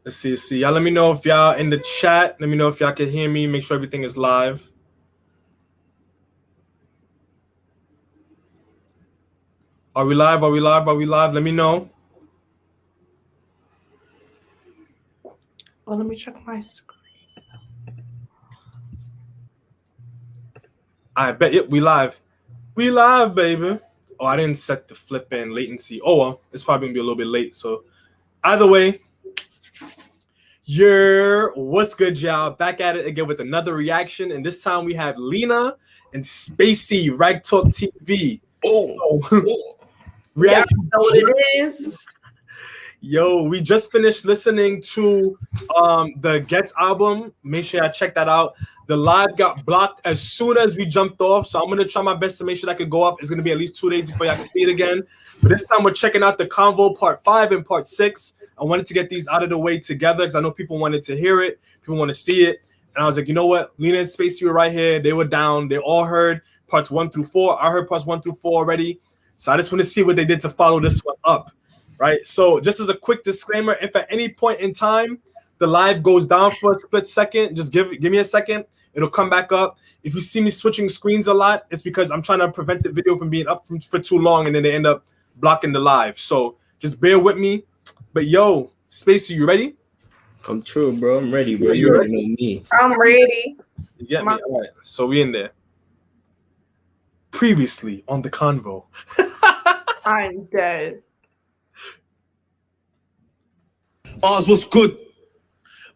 Let's see. Y'all let me know if y'all in the chat. Let me know if y'all can hear me. Make sure everything is live. Are we live? Let me know. Well, let me check my screen. I bet. Yep, we live. We live, baby. Oh, I didn't set the flip in latency. Oh, well, it's probably going to be a little bit late. So either way, what's good, y'all? Back at it again with another reaction. And this time we have Lena and Spacey, RagTalk TV. Reaction. Know what it is. Yo, we just finished listening to the Get album. Make sure I check that out. The live got blocked as soon as we jumped off, so I'm gonna try my best to make sure that could go up. It's gonna be at least 2 days before y'all can see it again. But this time we're checking out the Convo Part 5 and Part 6. I wanted to get these out of the way together because I know people wanted to hear it, people want to see it, and I was like, you know what? Lena and Spacey were right here. They were down. They all heard parts 1 through 4. I heard parts 1 through 4 already, so I just want to see what they did to follow this one up. Right, so just as a quick disclaimer, if at any point in time the live goes down for a split second, just give me a second. It'll come back up. If you see me switching screens a lot, it's because I'm trying to prevent the video from being up for too long, and then they end up blocking the live. So just bear with me. But yo, Spacey, you ready? Come true, bro. I'm ready, bro. You already know me. I'm ready. You get me? All right. So we in there. Previously on the Convo. I'm dead. Ours was good.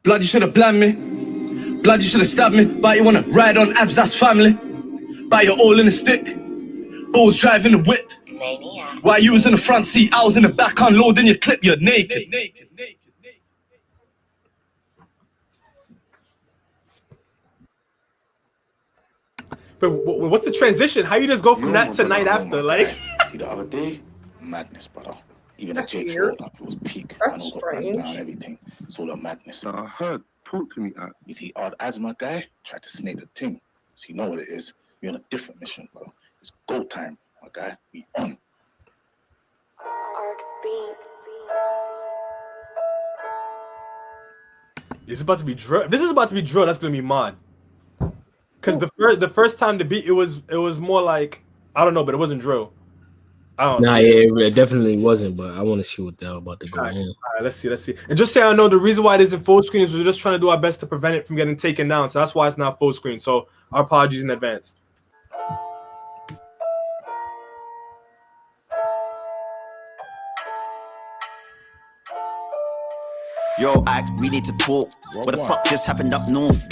Blood, you should have blamed me. Blood, you should have stabbed me. But you wanna ride on abs, that's family. But you're all in a stick. Bulls driving the whip. Maniac. While you was in the front seat, I was in the back unloading your clip. You're naked. But what's the transition? How you just go from that to night after? Like See, the other day, madness, brother. Even That's the weird. Jake it was peak. That's I know strange. down everything. It's all the madness. I heard. Talk to me. You see, odd asthma guy tried to snake the thing. So you know what it is. We're on a different mission, bro. It's go time, my guy. We on. It's about to be drill. This is about to be drill. That's gonna be mod. Cause the first time the beat it was more like I don't know, but it wasn't drill. I don't know. Nah, yeah, it definitely wasn't. But I want to see what the hell about to go on. All right, let's see. And just say I know the reason why it isn't full screen is we're just trying to do our best to prevent it from getting taken down. So that's why it's not full screen. So our apologies in advance. Yo, we need to talk. What the fuck just happened up north?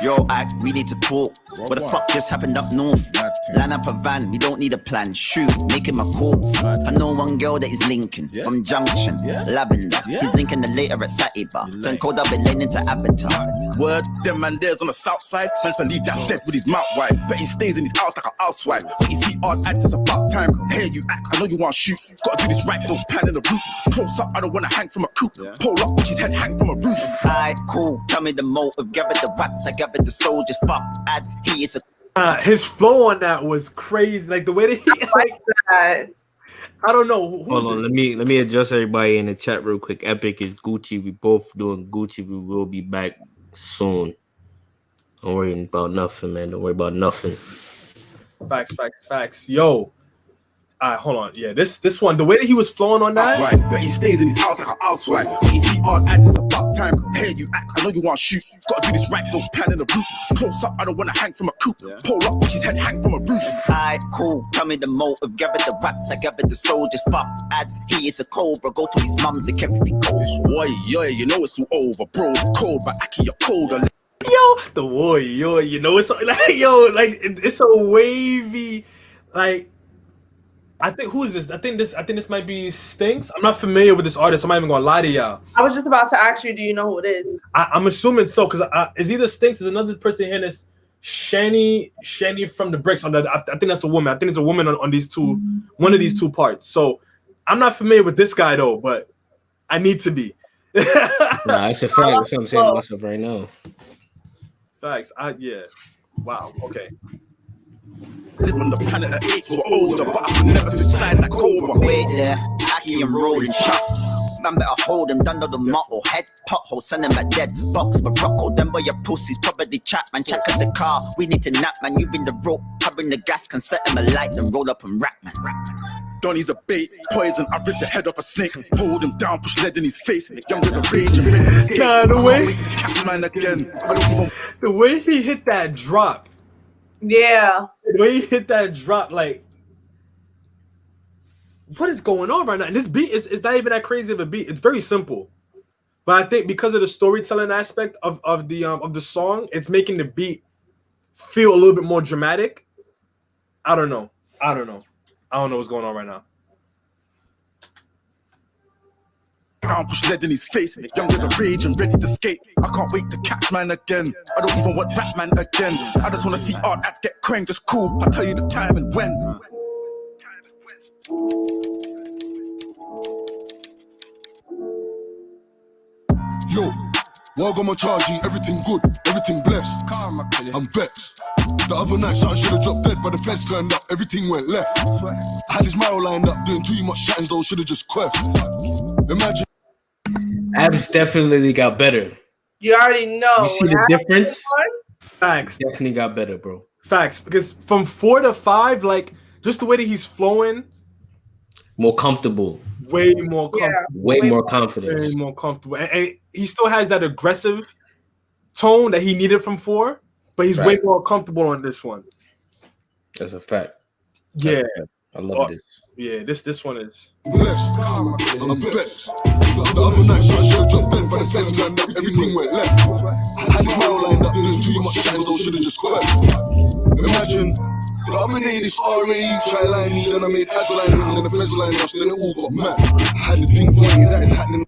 Yo, we need to talk. What the fuck just happened up north? Line up a van, we don't need a plan. Shoot, making my calls. I know one girl that is linking from Junction, Lavender. He's linking the later at Satty Bar. Turn code up and lane into Avatar. Word, them man there's on the south side. Man for leave that dead with his mouth wide. But he stays in his house like a housewife. But you see odd ads, it's about time. Hey, you act, I know you want to shoot. Gotta do this right, don't pan in the roof. Close up, I don't wanna hang from a coop. Pull up, watch his head hang from a roof. Alright, cool, tell me the motive. Gather the rats, I gather the soldiers. Fuck ads, he is a his flow on that was crazy. Like the way that he like that. I don't know. Hold on, let me adjust everybody in the chat real quick. Epic is Gucci. We both doing Gucci. We will be back soon. Don't worry about nothing, man. Don't worry about nothing. Facts. Yo. Hold on. Yeah, this one, the way that he was flowing on that. Right, but he stays in his house like a housewife. But you see odd ads, it's about time. Hey, you act, I know you want to shoot. Gotta do this right, don't pan in the roof. Close up, I don't wanna hang from a coop. Pull up, watch his head hang from a roof. Alright, cool, tell me the motive. Gather the rats, I gather the soldiers. Fuck ads, he is a cobra. Go to his mum's, like everything cold. Boy, yo, you know it's all over, bro. Cold, but Aki, you're colder. Yo, the boy, yo, you know it's like it's a wavy, like. I think who is this? I think this might be Stinks. I'm not familiar with this artist. I'm not even gonna lie to y'all. I was just about to ask you, do you know who it is? I'm assuming so, because it's either Stinks, there's another person here that's Shani from the Bricks. I think that's a woman. I think it's a woman on these two, one of these two parts. So I'm not familiar with this guy though, but I need to be. Nah, it's a fact. That's what I'm saying to myself right now. Facts. Yeah. Wow. Okay. Live on the planet of apes, we're older, but I could never switch sides like Cobra. Wait there, Aki and rolling chop. Man better hold him, done to the motto. Head pothole, send him back dead. Box Morocco, them boy your pussies probably chat, man. Check out the car, we need to nap, man. You bring the rope, I bring the gas, can set him alight, then roll up and rap, man. Donnie's a bait, poison, I rip the head off a snake. Hold him down, push lead in his face. Young as a rage and ready to escape. God, the way- I can't wait to catch mine again. I don't even The way he hit that drop. Yeah. The way he hit that drop, like, what is going on right now? And this beat is not even that crazy of a beat. It's very simple, but I think because of the storytelling aspect of the song, it's making the beat feel a little bit more dramatic. I don't know what's going on right now. down, push lead in his face. Young as a rage and ready to skate. I can't wait to catch man again. I don't even want rap man again. I just wanna see art ads get crank, just cool. I'll tell you the time and when. Yo, welcome on charge, everything good, everything blessed. I'm vexed. The other night, something should have dropped dead, but the feds turned up, everything went left. I had this marrow lined up, doing too much shattings, though, should have just queft. Imagine. Abs definitely got better. You already know. You see the difference? Facts. Definitely got better, bro. Facts. Because from 4 to 5, like, just the way that he's flowing. More comfortable. Way more comfortable. Yeah. Way more confidence. Way more comfortable. And he still has that aggressive tone that he needed from 4, but he's way more comfortable on this one. That's a fact. Yeah. I love this. Yeah, this one is. Blessed. I'm vexed. The other night, something should have dropped dead, but the feds turned up, everything went left. I had this marrow lined up, doing too much shattings, though, should have just queft. Imagine. The other day, this RAE try line me, then I made ads line him, then the feds line us, then it all got mad. I had the thing pointed, that is happening.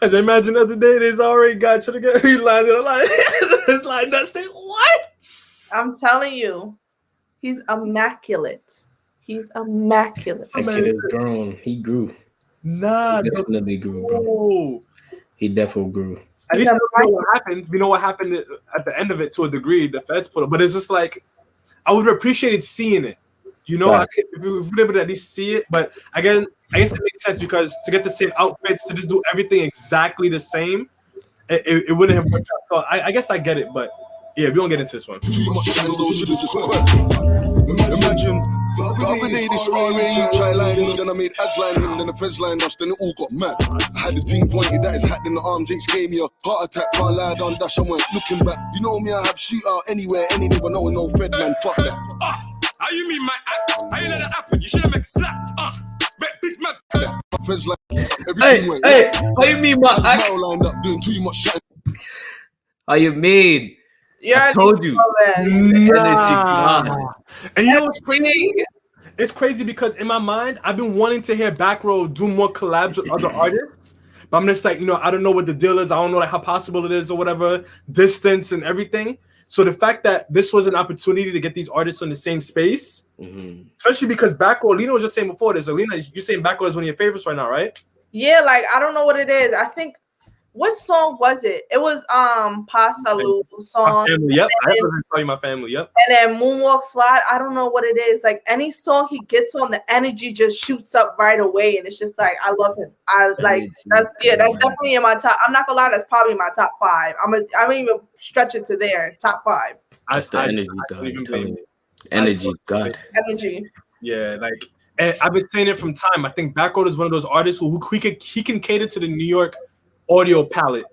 As I imagine the other day, this RAE guy should have got he lined it like it's like that state. What? I'm telling you, he's immaculate. He's immaculate. That kid is grown. He grew. Nah, He definitely grew, bro. no. He definitely grew. At least we know what happened. We know what happened at the end of it to a degree. The feds put it, but it's just like I would have appreciated seeing it. You know, Right. if we were able to at least see it. But again, I guess it makes sense because to get the same outfits, to just do everything exactly the same, it wouldn't have worked out. So I guess I get it, but yeah, we don't get into this one. Too much shattings, though, should have just queft. Imagine. The other day, this RAE try line me, then I made ads line him, then the feds lined us, then it all got mad. I had the thing pointed, that is happening, the arm Jakes gave me a heart attack, can't lie down, dash, I went looking back. You know me, I have shootout anywhere, any nigga know no fed man, fuck that. How you mean my act? How you let it happen? You should have make slap. Make big man. Feds like everything went Hey, left. how you mean my I had act? this marrow lined up, doing too much shattings. How you mean? You I already told you. know that. Nah. And you know what's crazy? It's crazy because in my mind, I've been wanting to hear Back Row do more collabs with other artists. But I'm just like, I don't know what the deal is. I don't know like how possible it is or whatever, distance and everything. So the fact that this was an opportunity to get these artists in the same space, especially because Back Row, Lena was just saying before this. So Lena, you're saying Back Row is one of your favorites right now, right? Yeah, like I don't know what it is. I think what song was it? It was Pa Salute song. My family, yep. I have to tell you my family, yep. And then Moonwalk Slide. I don't know what it is. Like any song he gets on, the energy just shoots up right away, and it's just like I love him. I like that's definitely in my top. I'm not gonna lie, that's probably my top 5. I'm gonna even stretch it to there, top 5. That's the energy god. I'm telling you. Energy god. Energy. Yeah, like and I've been saying it from time. I think Back Row is one of those artists who he can cater to the New York audio palette.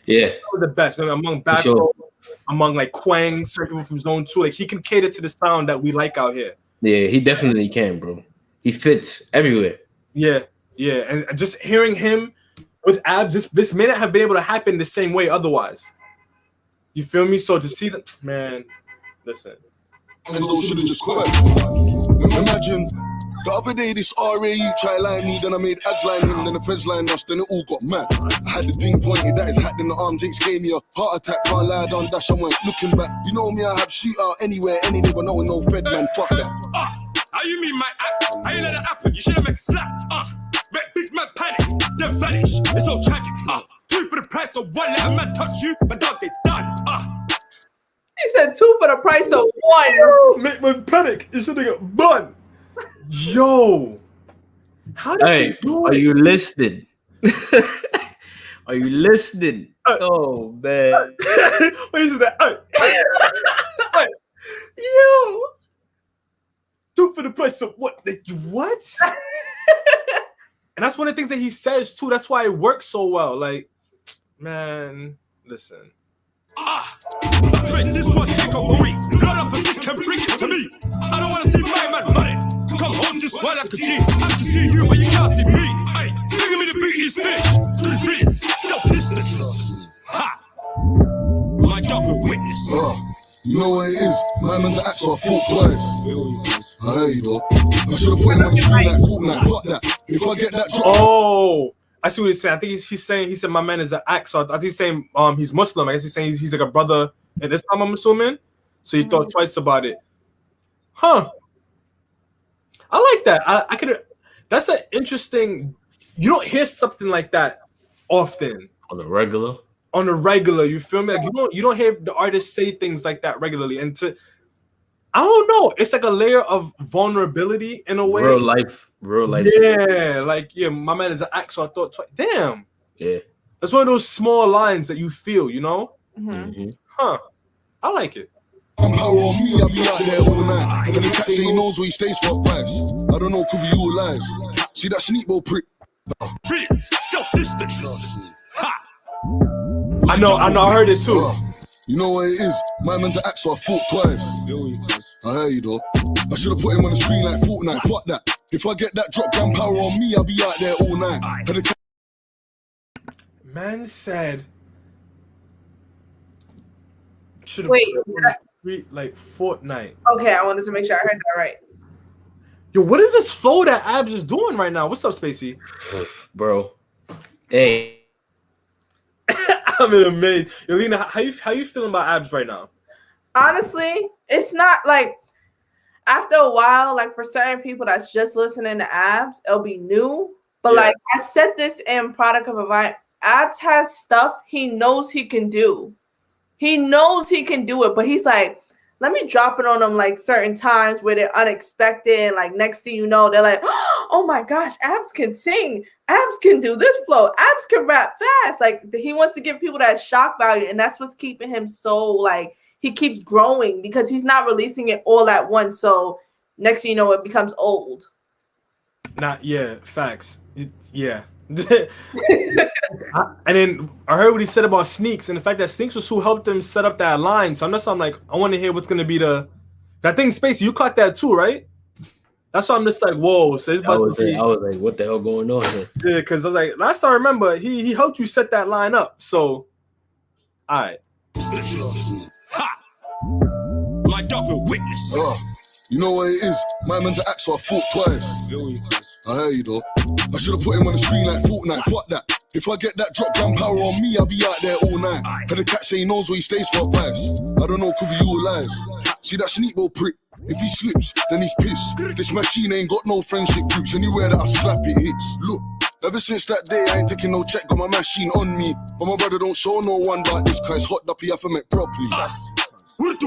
Yeah, The best among Back sure. Row, among like Quang, certain people from Zone 2. Like he can cater to the sound that we like out here. Yeah, he definitely can, bro. He fits everywhere. Yeah, and just hearing him with Abs, this may not have been able to happen the same way otherwise. You feel me? So to see them, man, listen. Those should have just queft. Imagine. The other day, this RAE try line me, then I made ads line him, then the feds lined us, then it all got mad. I had the thing pointed, that is happening, the arm Jakes gave me a heart attack, can't lie down, dash, I went looking back. You know me, I have shootout anywhere, any nigga know no fed man, fuck that. How you mean my act? How you let it happen? You should have make slap. Make big man panic, then vanish. It's so tragic. 2 for the price of one, let a man touch you, my dog, they done. He said 2 for the price of 1. Yo, make me panic. You should have got bun. Yo, how does he do are it? you listening? Are you listening? Oh man. What is that? Yo, 2 for the price of what? What? And that's one of the things that he says too. That's why it works so well. Like, man, listen. Let's make this one take over me. Blood off a stick and bring it to me. I don't want to see my man run it. Come hold this while I could G. I can see you, but you can't see me. Hey, figure me the beat is finished. Rinse, self-distance. Ha! My dog will witness. You know what it is? My man's an axe, so I fought twice. I hear you though. I should have put him on the screen like Fortnite. Fuck that. If I get that drop. Oh, I see what he's saying. I think he's saying, he said my man is an axe. So I think he's saying he's Muslim. I guess he's saying he's like a brother at this time, I'm assuming. So he thought twice about it. Huh. I like that. I could. That's an interesting. You don't hear something like that often On the regular. on the regular. You feel me? Like you don't hear the artists say things like that regularly. And I don't know. It's like a layer of vulnerability in a way. Real life. Yeah, like my man is an axe. So I thought twice. Damn. Yeah. That's one of those small lines that you feel. You know? Mm-hmm. Huh. I like it. I'm power on me, I'll be out there all night. And the cat say he knows where he stays for a price. I don't know, could be all lies. See that sneakball prick? Rinse, self-distance. Ha! I know. I heard it too. You know what it is? My man's an axe, so I fought twice. I hear you though. I should have put him on the screen like Fortnite. Fuck that. If I get that drop down power on me, I'll be out there all night. And the cat Man said. Should have Wait, like Fortnite. Okay, I wanted to make sure I heard that right. Yo, what is this flow that Abs is doing right now? What's up, Spacey? Bro. Hey. I'm in a maze. Yo, Lena, how you feeling about Abs right now? Honestly, it's not like after a while, like for certain people that's just listening to Abs, it'll be new. But like I said this in Product of Environment, Abs has stuff he knows he can do. He knows he can do it, but he's like, let me drop it on them like certain times where they're unexpected. Like next thing you know, they're like, oh my gosh, Abs can sing. Abs can do this flow. Abs can rap fast. Like he wants to give people that shock value. And that's what's keeping him so like, he keeps growing because he's not releasing it all at once. So next thing you know, it becomes old. Facts. And then I heard what he said about Sneaks and the fact that Sneaks was who helped him set up that line. So I'm like, I want to hear what's gonna be that thing. Spacey, you clocked that too, right? That's why I'm just like, whoa. So it's I was like, what the hell going on here? Yeah, because I was like, last time I remember, he helped you set that line up. So, all right. Ha! My dog will witness. you know what it is? My man's an axe, so I fought twice. I hear you though. I should have put him on the screen like Fortnite. Fuck that. If I get that drop down power on me, I'll be out there all night. And the cat say he knows where he stays for a price. I don't know, could be all lies. See that sneakball prick? If he slips, then he's pissed. This machine ain't got no friendship groups. Anywhere that I slap it hits. Look, ever since that day, I ain't taking no check. Got my machine on me. But my brother don't show no one about this, cause hot up, he have to make properly. Wolf,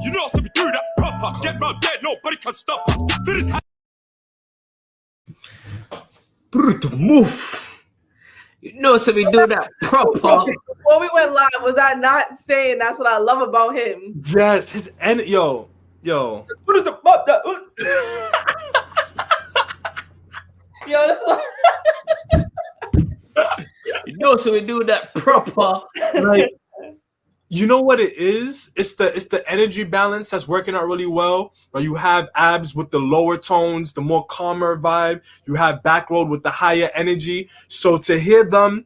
you know, so we do that proper. Get round there, nobody can stop us. This Move. You know, so we do that proper. Before we went live, was I not saying that's what I love about him? Yes, his end. Yo. What is the Yo, that's what. You know, so we do that proper. Like, you know what it is? It's the energy balance that's working out really well. Where you have Abs with the lower tones, the more calmer vibe. You have Backroad with the higher energy. So to hear them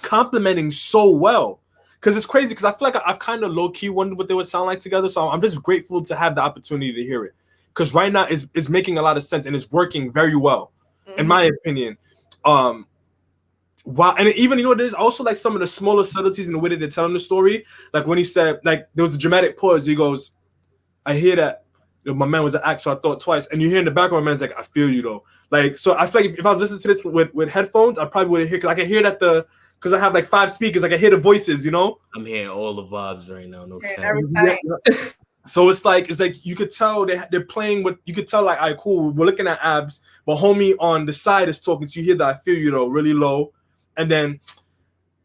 complementing so well, because it's crazy. Because I feel like I've kind of low key wondered what they would sound like together. So I'm just grateful to have the opportunity to hear it. Because right now it's making a lot of sense and it's working very well, in my opinion. Wow, and even you know there's also like some of the smaller subtleties in the way that they're telling the story. Like when he said, like there was a dramatic pause. He goes, "I hear that my man was an act, so I thought twice." And you hear in the background, my man's like, "I feel you though." Like so, I feel like if I was listening to this with headphones, I probably wouldn't hear because I can hear that the because I have like 5 speakers. I can hear the voices, you know. I'm hearing all the vibes right now. No cap. Everything. So it's like you could tell they're playing with. You could tell like, all right, cool. We're looking at abs, but homie on the side is talking to you. Hear that? I feel you though, really low, and then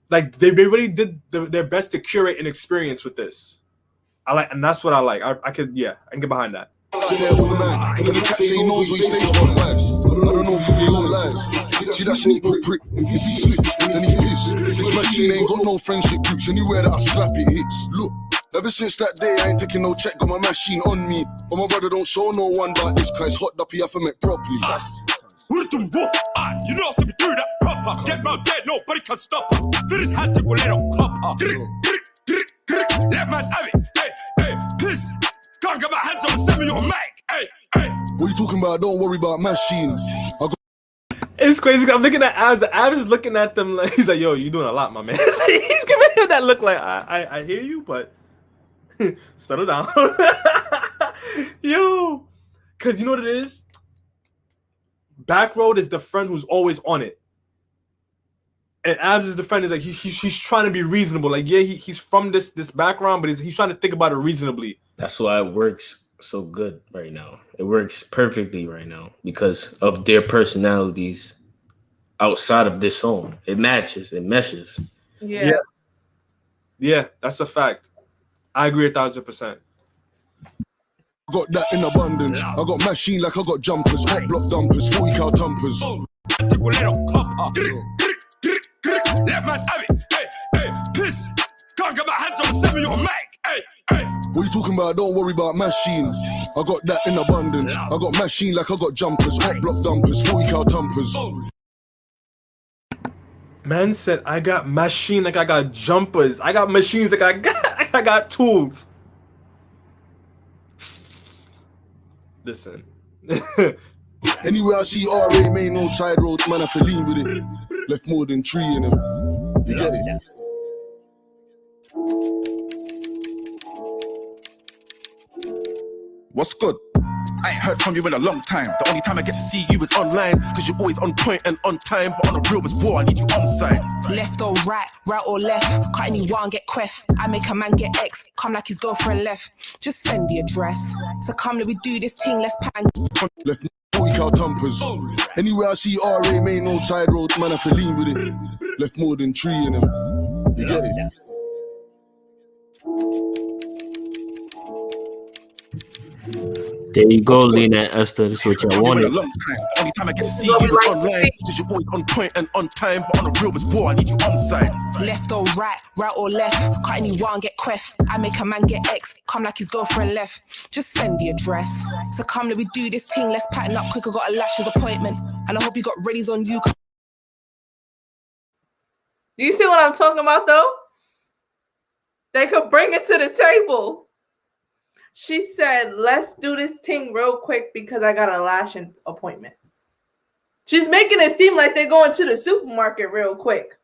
like they really did their best to curate an experience with this. I like, and that's what I like. I can get behind that. There all night, and the cat say he knows where he stays for lives. I don't know, people don't lies. See that snake no prick. If he slips, then he's pissed. This machine ain't got no friendship groups. Anywhere that I slap it hits. Look, ever since that day I ain't taking no check. Got my machine on me, but my brother don't show no one about this. Cause hot up, he have to make properly. Wolf, you know so we do that proper. Get my dead, nobody can stop us. This had to go little copper. Let man have it. Hey, piss. Can't get my hands on the semi or Mac. Hey. What you talking about? Don't worry about machine. It's crazy. I'm looking at Abs. Abs is looking at them like he's like, "Yo, you doing a lot, my man." He's giving him that look like, "I hear you, but settle down." Yo, because you know what it is. Backroad is the friend who's always on it, and Abs is the friend. Is like he's trying to be reasonable. Like he's from this background, but he's trying to think about it reasonably. That's why it works so good right now. It works perfectly right now because of their personalities outside of this song. It matches. It meshes. Yeah, that's a fact. I agree 1,000%. Got that in abundance. I got machine like I got jumpers, hot block dumpers, 40 cal tumpers. Let man have it. Hey, piss. Can't get my hands on the semi or Mac. Hey. What you talking about? Don't worry about machine. I got that in abundance. I got machine like I got jumpers, hot block dumpers, 40 cal tumpers. Man said, I got machine like I got jumpers. I got machines like I got tools. Listen. Anywhere I see RA, main no side road, man, I feel lean with it. Left more than 3 in them. You get it? What's good? I ain't heard from you in a long time. The only time I get to see you is online. Cause you're always on point and on time. But on a real war, I need you on side. Left or right or left. Cut anyone, get queff. I make a man get X. Come like his girlfriend left. Just send the address. So come, let we do this thing, let's pan. Left 40 cal tumpers. Anywhere I see RA, main no side road, man, I feel lean with it. Left more than 3 in them. You get it? There you go, Lena and Esther. This is what y'all wanted. A long time. The only time I get to see you is online. Cause you're always on point and on time. But on a real war, I need you on side. Left or right or left. Cut anyone, get queff. I make a man get X. Come like his girlfriend left. Just send the address. So come, let we do this thing, let's pattern up quick. I got a lashes appointment. And I hope you got readies on you. Do you see what I'm talking about though? They could bring it to the table. She said, let's do this thing real quick because I got a lashing appointment. She's making it seem like they're going to the supermarket real quick.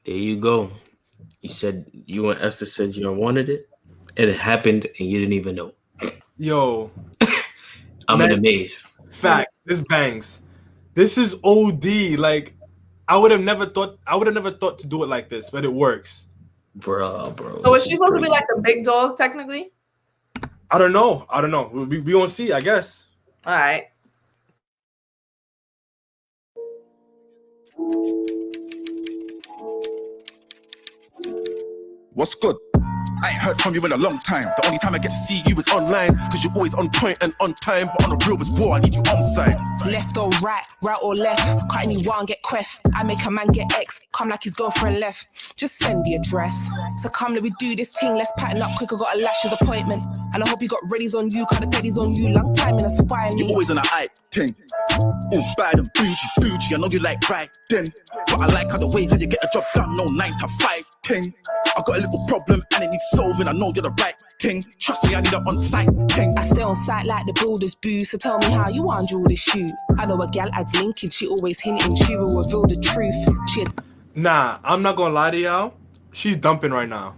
There you go. You said you and Esther said you wanted it, and it happened, and you didn't even know. Yo. I'm in a maze. Fact. This bangs. This is OD. Like, I would have never thought to do it like this, but it works. Bro. So is she supposed to be like the big dog, technically? I don't know. We gonna see, I guess. All right. What's good? I ain't heard from you in a long time. The only time I get to see you is online. Cause you're always on point and on time. But on a real war, I need you on side. Left or right or left. Cut anyone, get queff. I make a man get X. Come like his girlfriend left. Just send the address. So come, let we do this thing, let's pattern up quick. I got a lashes appointment. And I hope you got readies on you. Cut the peddies on you. Long time in a spine. You're always on a hype thing. All bad and bougie. I know you like right then. But I like how the way that you get the job done. No 9 to 5 thing. I got a little problem and it needs solving. I know you're the right thing. Trust me, I need an on-site thing. I stay on site like the builder's boo. So tell me how you want to draw this shoot. I know a gal adds linking. She always hinting. She will reveal the truth. Nah, I'm not gonna lie to y'all. She's dumping right now.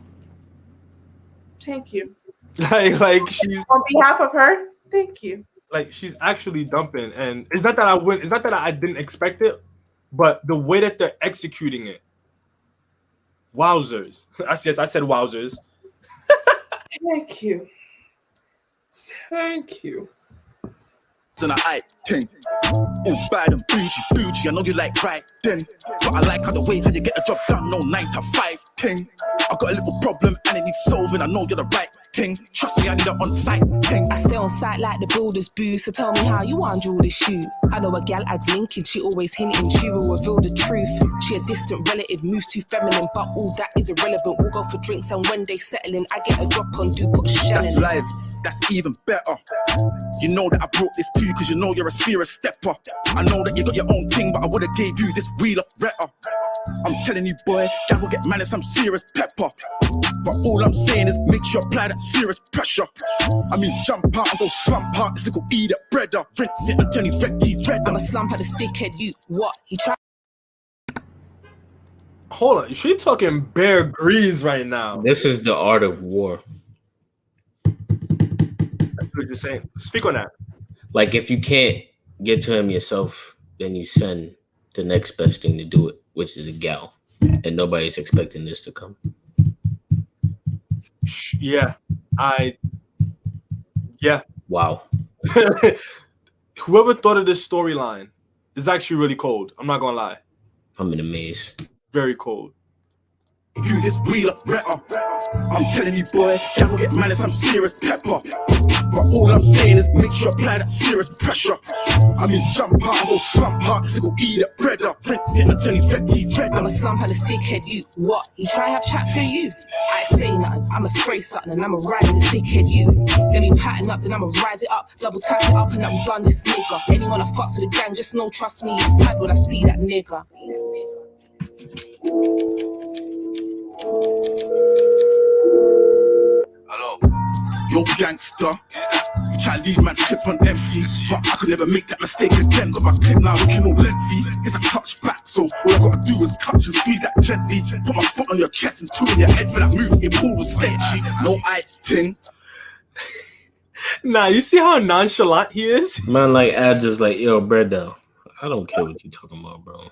Thank you. like she's on behalf of her. Thank you. Like she's actually dumping, and it's not that I didn't expect it. but the way that they're executing it, wowzers. Yes, I said wowzers. Thank you. Thank you. It's an I thing. Oh, bad and bougie. I know you like right then. But I like how the way how you get a job done, no 9 to 5 thing. I got a little problem and it needs solving. I know you're the right thing. Trust me, I need an on-site thing. I stay on site like the builder's boo, so tell me how you want draw the shoe. I know a gal adds linking, she always hinting, she will reveal the truth. She a distant relative, moves too feminine, but all that is irrelevant. We'll go for drinks and when they settling, I get a drop on, do put Shannon. That's live, that's even better. You know that I brought this to you because you know you're a serious stepper. I know that you got your own thing, but I would've gave you this wheel of Retta. I'm telling you, boy, that will get man in some serious pepper. But all I'm saying is make sure you apply that serious pressure. I mean, jump out and go slump out. This little eat that bread up. Rinse it and turn his red teeth red. I'm a slump at this dickhead, you what? He tried. Hold on, she talking Bear Grylls right now. This is the art of war. That's what you're saying. Speak on that. Like, if you can't get to him yourself, then you send the next best thing to do it, which is a gal. And nobody's expecting this to come. Yeah. Wow. Whoever thought of this storyline is actually really cold. I'm not gonna lie. I'm in a maze. Very cold. You this wheel of Retta. I'm telling you, boy, that will get man in some serious pepper. But all I'm saying is make sure you apply that serious pressure. I mean, jump out and go slump out. This little eat that bread up. Rinse it and turn his red teeth red. I'm a slump at this dickhead, you what? He try have chat for you. I ain't say nothing, I'ma spray something and I'ma ride with this dickhead, you. Let me pattern up, then I'ma rise it up. Double tap it up and I'm done this nigga. Anyone I fucks with the gang, just know, trust me, it's mad when I see that nigga. Hello. Yo, gangster. You try to leave man's clip on empty, but I could never make that mistake again. Got my clip now looking all lengthy. It's a touchback, so all I gotta do is clutch and squeeze that gently. Put my foot on your chest and two in your head for that move. Your pool was stenchy. No eye thing. Nah, you see how nonchalant he is? Man, like, ads is like, yo, Bredo, I don't care what you talking about, bro.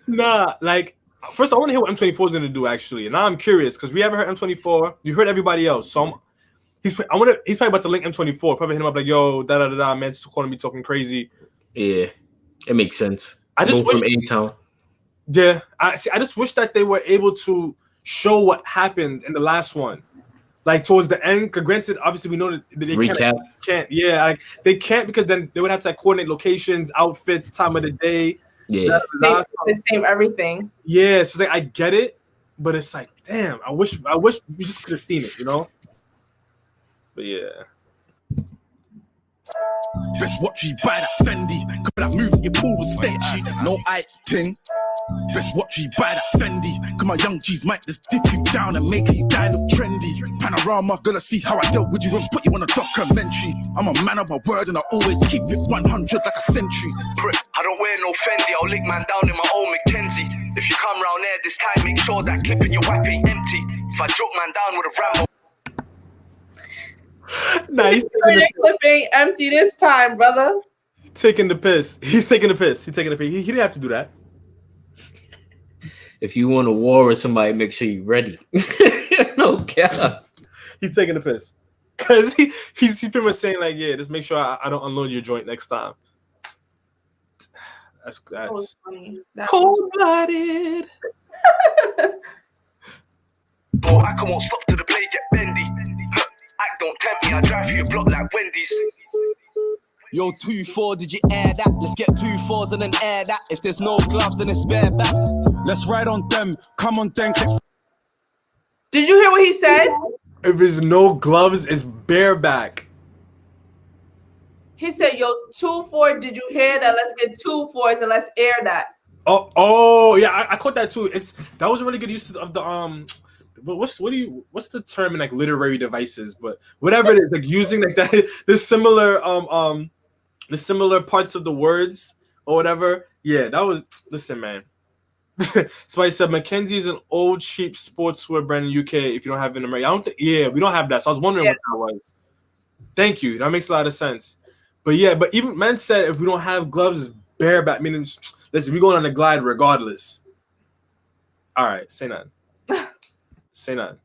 Nah, like, first I want to hear what M24 is going to do, actually. And now I'm curious, because we haven't heard M24. You heard everybody else. So he's probably about to link M24. Probably hit him up like, yo, da-da-da-da, man's calling me talking crazy. Yeah, it makes sense. I just wish, from A-Town. Yeah, I just wish that they were able to show what happened in the last one. Like, towards the end, because granted, obviously, we know that they can't. Yeah, like, they can't because then they would have to like, coordinate locations, outfits, time of the day. Yeah, the same everything. Yeah, so like I get it, but it's like, damn, I wish we just could have seen it, you know. But yeah. Best watch you buy that Fendi. Cause that move your pool was stenchy. No eye ting. Best watch you buy that Fendi. Cause my young G's might just dip you down and make you die look trendy. Panorama, gonna see how I dealt with you and put you on a documentary. I'm a man of my word and I always keep it 100 like a century. I don't wear no Fendi, I'll lick man down in my old Mackenzie. If you come round there this time, make sure that clip in your wipe ain't empty. If I joke man down with a Rambo. Nah, he's the clip ain't empty this time, brother. Taking the piss. He's taking the piss. He didn't have to do that. If you want a war with somebody, make sure you're ready. No God. He's taking the piss. Cause he's pretty much saying like, yeah, just make sure I don't unload your joint next time. That's cold-blooded. Oh, I won't stop till the blade get bendy. Act don't tempt me, I drive through your block like Wendy's. Yo, 2-4, did you air that? Let's get 2 4s and then air that. If there's no gloves, then it's bareback. Let's ride on them. Come on, then. Did you hear what he said? If there's no gloves, it's bareback. He said, yo, 2-4, did you hear that? Let's get 2 4s and let's air that. Oh yeah, I caught that too. That was a really good use of the what's the term in like literary devices, but whatever it is, like using like that the similar parts of the words or whatever. Yeah, that was, listen, man. So I said Mackenzie is an old cheap sportswear brand in the UK. If you don't have it in America, we don't have that. So I was wondering what that was. Thank you. That makes a lot of sense. But yeah, but even men said if we don't have gloves, it's bareback, meaning listen, we going on the glide regardless. All right, say nothing. Say nothing.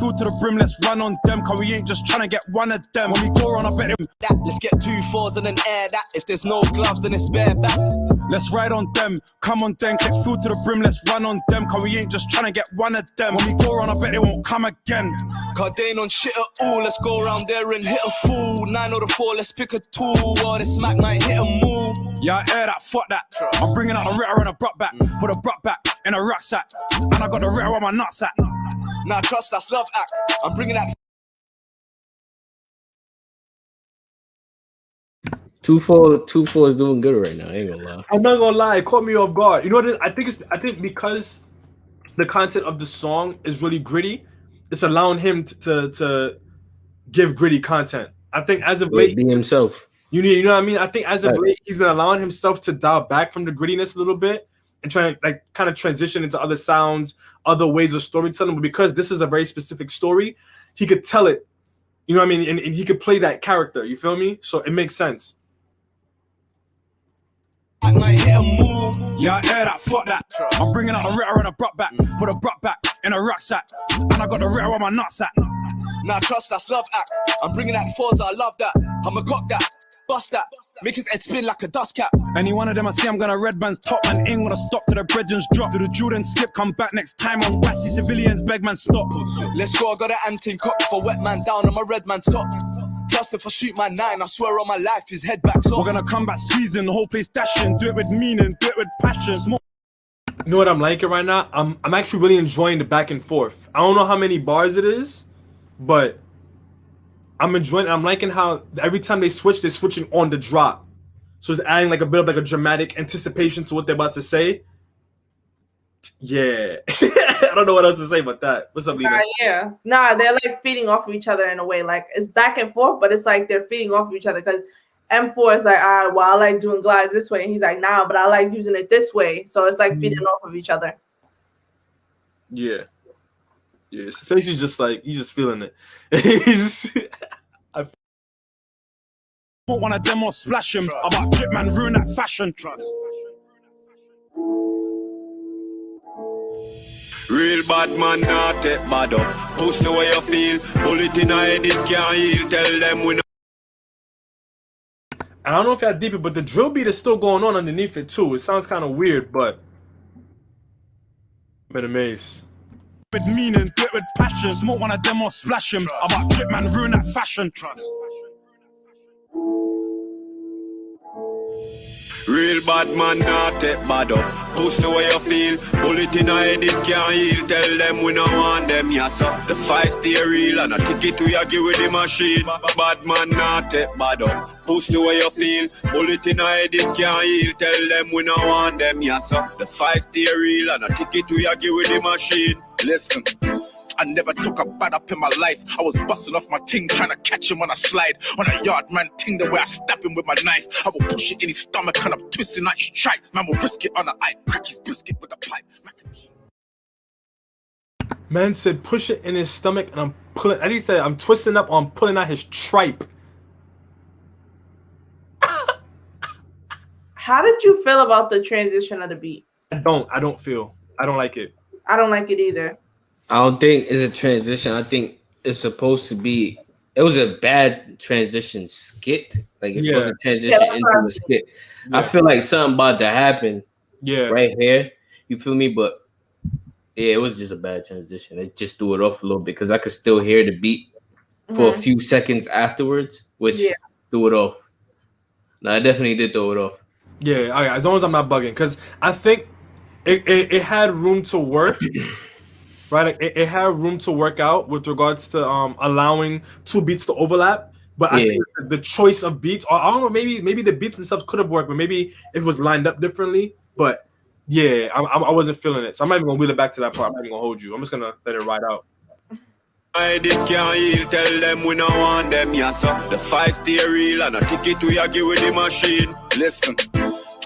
Full to the brim, let's run on them, cause we ain't just trying to get one of them. When we go on, I bet it that. Let's get 2 4s and then air that. If there's no gloves, then it's bare back. Let's ride on them, come on then, get full to the brim, let's run on them, cause we ain't just trying to get one of them. When we go on, I bet they won't come again. Cause they ain't on shit at all, let's go around there and hit a fool. 9 or the 4, let's pick a tool, or this smack might hit a move. Yeah, I air that, fuck that. I'm bringing out a ritter and a brought back, put a brought back in a rucksack, and I got the ritter on my nutsack. Nah, trust that's love act. I'm bringing that. 2-4 is doing good right now. I ain't gonna lie. I'm not gonna lie, it caught me off guard. You know what it is? I think because the content of the song is really gritty, it's allowing him to give gritty content. I think as of late, be himself. You know what I mean? I think as of late, he's been allowing himself to dial back from the grittiness a little bit and trying to like kind of transition into other sounds, other ways of storytelling. But because this is a very specific story, he could tell it. You know what I mean? And he could play that character. You feel me? So it makes sense. I might hit a move. Yeah, I air that, fuck that. I'm bringing out a ritter and a brought back, put a brought back in a rucksack, and I got the ritter on my nutsack. Nah, trust that's love act. I'm bringing that 4s, I love that. I'ma cock that, bust that, make his head spin like a dust cap. Any one of them I see, I'm gonna red man's top man. Ain't gonna stop to the brethrens drop. Do the Jordan skip, come back next time on Wassy civilians, beg man stop. Let's go, I got an anting cock for wet man down on my red man's top. Trust if I shoot my 9, I swear on my life, his head back off. We're gonna come back squeezing, the whole place dashing. Do it with meaning, do it with passion. You know what I'm liking right now? I'm actually really enjoying the back and forth. I don't know how many bars it is, but I'm enjoying it. I'm liking how every time they switch, they're switching on the drop. So it's adding like a bit of like a dramatic anticipation to what they're about to say. Yeah. I don't know what else to say about that. What's up, Lena? Yeah. Nah, they're like feeding off of each other in a way. Like it's back and forth, but it's like they're feeding off of each other because M4 is like, all right, well, I like doing glides this way. And he's like, nah, but I like using it this way. So it's like feeding off of each other. Yeah. Yeah. Spacey's just like, he's just feeling it. He's just... Put one of them or splash him. I'm about drip man, ruin that fashion. Trust. Real bad man, not take bad up. Push the way you feel. Bullet in a head, it can't heal. Tell them we know. I don't know if y'all deep it, but the drill beat is still going on underneath it too. It sounds kind of weird, but I'm amazed. With meaning, do it with passion. Smoke one of them or splash him. I'm about drip man, ruin that fashion. Trust. Real bad man, not take bad up. Push the way you feel. Bullet in a head, it can't heal. Tell them we don't want them, yeah, so the fight stay real. And a ticket we argue with the machine. Bad man, not take bad up. Push the way you feel. Bullet in a head, it can't heal. Tell them we don't want them, yeah, so the fight stay real. And a ticket we argue with the machine. Listen, I never took a bad up in my life. I was busting off my ting, trying to catch him when I slide. On a yard man ting, the way I stab him with my knife. I will push it in his stomach and I'm twisting out his tripe. Man will risk it on the eye, crack his biscuit with a pipe. Man said push it in his stomach and I'm pulling, as he said, I'm twisting up on pulling out his tripe. How did you feel about the transition of the beat? I don't like it. I don't like it either. I don't think it's a transition. I think it's supposed to be. It was a bad transition skit. Like it's supposed to transition into a skit. Yeah. I feel like something about to happen. Yeah, right here. You feel me? But yeah, it was just a bad transition. It just threw it off a little bit because I could still hear the beat for a few seconds afterwards, which threw it off. No, I definitely did throw it off. Yeah, okay, as long as I'm not bugging, because I think it had room to work. Right, it had room to work out with regards to allowing two beats to overlap, but I think the choice of beats, or I don't know, maybe the beats themselves could have worked, but maybe it was lined up differently. But yeah, I wasn't feeling it, so I'm not even gonna wheel it back to that part. I'm not even gonna hold you. I'm just gonna let it ride out. I can't heal, tell them we don't want them, yeah, so the fight stay real and a ticket we argue with the machine. Listen,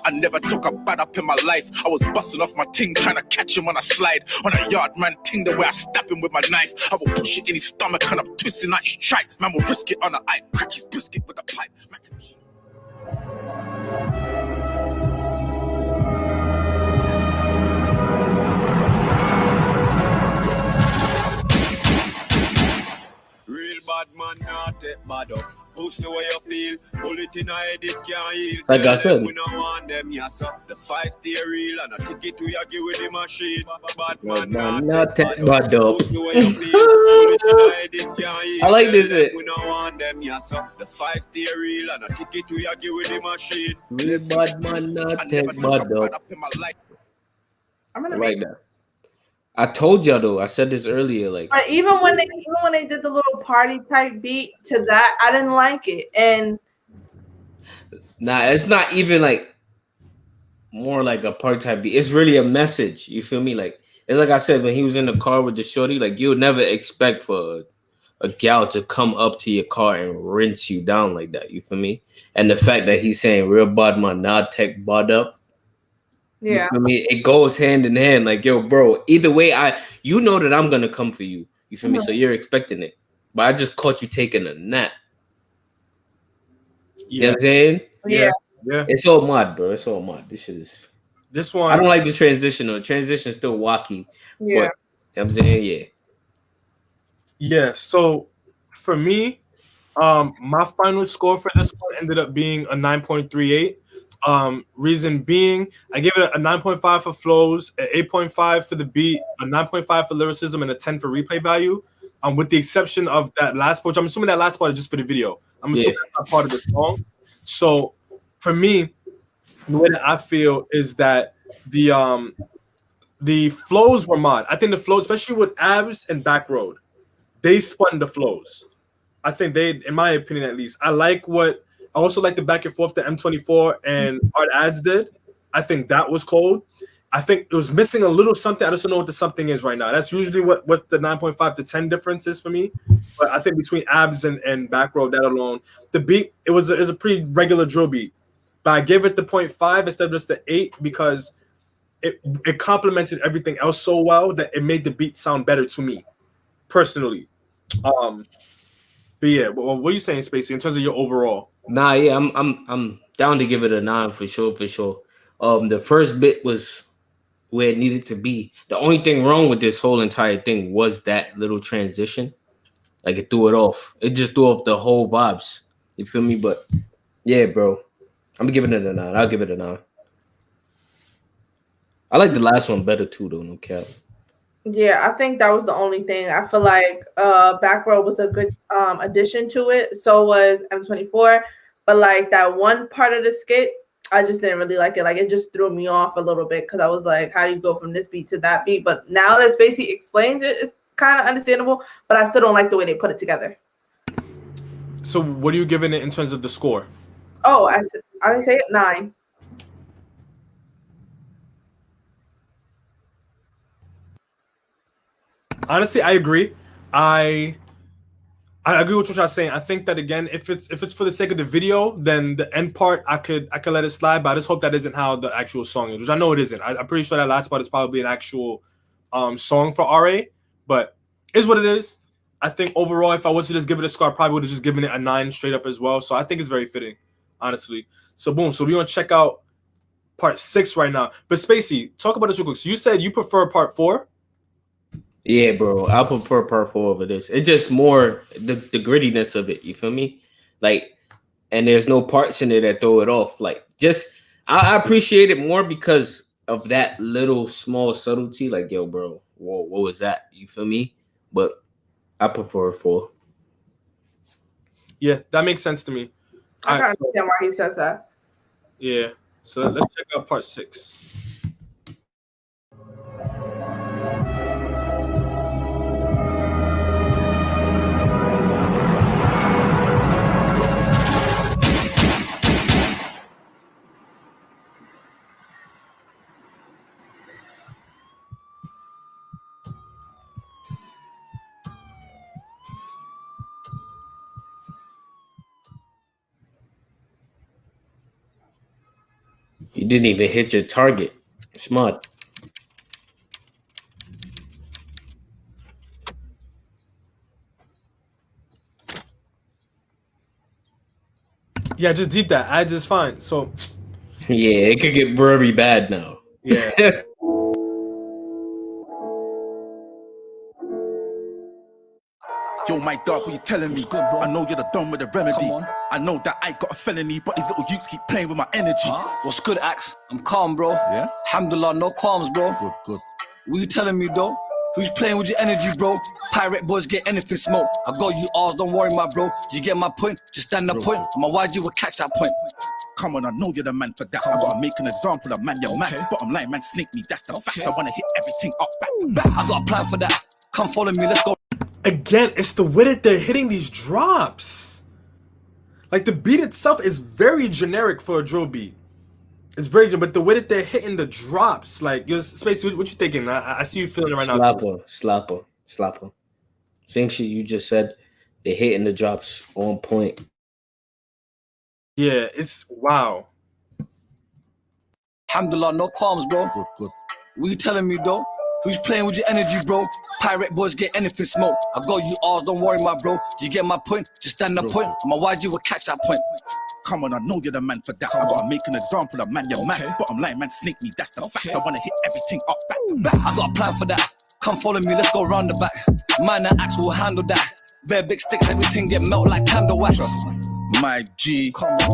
I never took a bad up in my life. I was busting off my ting, trying to catch him when I slide. On a yard man ting, the way I stab him with my knife. I will push it in his stomach and I'm twisting out his tripe. Man will risk it on the eye, crack his biscuit with a pipe. Pussy where you feel. Bullet in a head, it can't heal. Like I said. We don't want them, yes, sir. The 5 stay real and a ticket to you give with the machine. Bad man, not take bad up. Pussy where you feel. Bullet in a head, it can't heal. I like this. We don't want them, yes, sir. The 5 stay real and a ticket to you give with the machine. Real bad man, not take bad up. I'm gonna I make like that. I told y'all though. I said this earlier. Like, but even when they did the little party type beat to that, I didn't like it. And nah, it's not even like more like a party type beat. It's really a message. You feel me? Like, it's like I said when he was in the car with the shorty. Like, you would never expect for a gal to come up to your car and rinse you down like that. You feel me? And the fact that he's saying real bad man, not tech bad up. yeah, You feel me? It goes hand in hand. Like, yo, bro, either way, you know that I'm gonna come for you. You feel me? So you're expecting it. But I just caught you taking a nap. You know what I'm saying? Yeah. It's all mad, bro. It's all mad. This one. I don't like the transition though. Transition is still wacky. Yeah. But, you know what I'm saying? Yeah. Yeah. So for me, my final score for this one ended up being a 9.38. Reason being, I gave it a 9.5 for flows, an 8.5 for the beat, a 9.5 for lyricism, and a 10 for replay value. With the exception of that last part, which I'm assuming that last part is just for the video. I'm assuming that's not part of the song. So for me, the way that I feel is that the flows were mod. I think the flows, especially with Abs and Back Road, they spun the flows. I think they, in my opinion at least, I also like the back and forth that M24 and Art Ads did. I think that was cold. I think it was missing a little something. I just don't know what the something is right now. That's usually what the 9.5 to 10 difference is for me. But I think between Abs and Back Road, that alone, the beat, it was a pretty regular drill beat. But I gave it the 0.5 instead of just the 8 because it complemented everything else so well that it made the beat sound better to me, personally. But yeah, what are you saying, Spacey, in terms of your overall? Nah, yeah, I'm down to give it a 9 for sure. The first bit was where it needed to be. The only thing wrong with this whole entire thing was that little transition. Like, it threw it off. It just threw off the whole vibes. You feel me? But yeah, bro, I'm giving it a 9. I'll give it a 9. I like the last one better too, though. No cap. Yeah, I think that was the only thing. I feel like Back Row was a good addition to it. So was M24. But like that one part of the skit, I just didn't really like it. Like, it just threw me off a little bit because I was like, how do you go from this beat to that beat? But now that Spacey explains it, it's kind of understandable. But I still don't like the way they put it together. So what are you giving it in terms of the score? Oh, I didn't say it. 9. Honestly, I agree. I agree with what you're saying. I think that again, if it's for the sake of the video, then the end part I could let it slide. But I just hope that isn't how the actual song is, which I know it isn't. I'm pretty sure that last part is probably an actual song for RA, but is what it is. I think overall, if I was to just give it a score, I probably would have just given it a 9 straight up as well. So I think it's very fitting, honestly. So boom. So we want to check out part 6 right now. But Spacey, talk about this real quick. So you said you prefer part 4. Yeah, bro. I prefer part 4 over this. It's just more the grittiness of it. You feel me? Like, and there's no parts in it that throw it off. Like, just I appreciate it more because of that little small subtlety. Like, yo, bro, whoa, what was that? You feel me? But I prefer 4. Yeah, that makes sense to me. I can't understand why he says that. Yeah. So let's check out part 6. You didn't even hit your target. Smart. Yeah, just deep that. Ads is fine. So yeah, it could get very bad now. Yeah. Yo, Yo, my dog, what you telling me? I know you're the done with the remedy. I know that I got a felony, but these little youths keep playing with my energy. What's good, Axe? I'm calm, bro. Yeah? Alhamdulillah, no qualms, bro. Good. What you telling me, though? Who's playing with your energy, bro? Pirate boys get anything smoke. I got you all, don't worry, my bro. You get my point? Just stand the point. My YG will catch that point. Come on, I know you're the man for that. I gotta make an example of man, you're man. Bottom line, man, snake me, that's the facts. I wanna hit everything up, back to back. I got a plan for that. Come follow me, let's go. Again, it's the way that they're hitting these drops. Like the beat itself is very generic for a drill beat. It's very generic, but the way that they're hitting the drops, like, Spacey, what you thinking? I see you feeling it right now. Slapper. Same shit you just said. They're hitting the drops on point. Yeah, it's wow. Alhamdulillah, no qualms, bro. Good. What you telling me, though? Who's playing with your energy, bro? Pirate boys get anything smoke. I got you all, don't worry, my bro. You get my point? Just stand the point. My YG will catch that point. Come on, I know you're the man for that. I gotta make an example of man, you're man. Bottom line, man, snake me, that's the facts. I wanna hit everything up, back to back. I got a plan for that. Come follow me, let's go round the back. Man and Axe will handle that. Bare big sticks, everything get melt like candle wax. My G,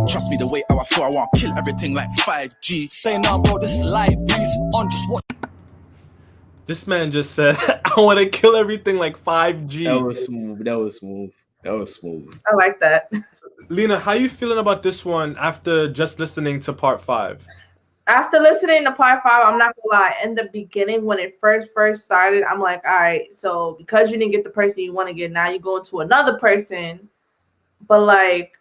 trust me, the way how I feel, I want to kill everything like 5G. Say now, bro, this is live breeze on, just watch. This man just said, I want to kill everything like 5G. That was smooth. I like that. Lena, how you feeling about this one after just listening to part 5? After listening to part 5, I'm not gonna lie. In the beginning, when it first started, I'm like, all right, so because you didn't get the person you want to get, now you go to another person. But like,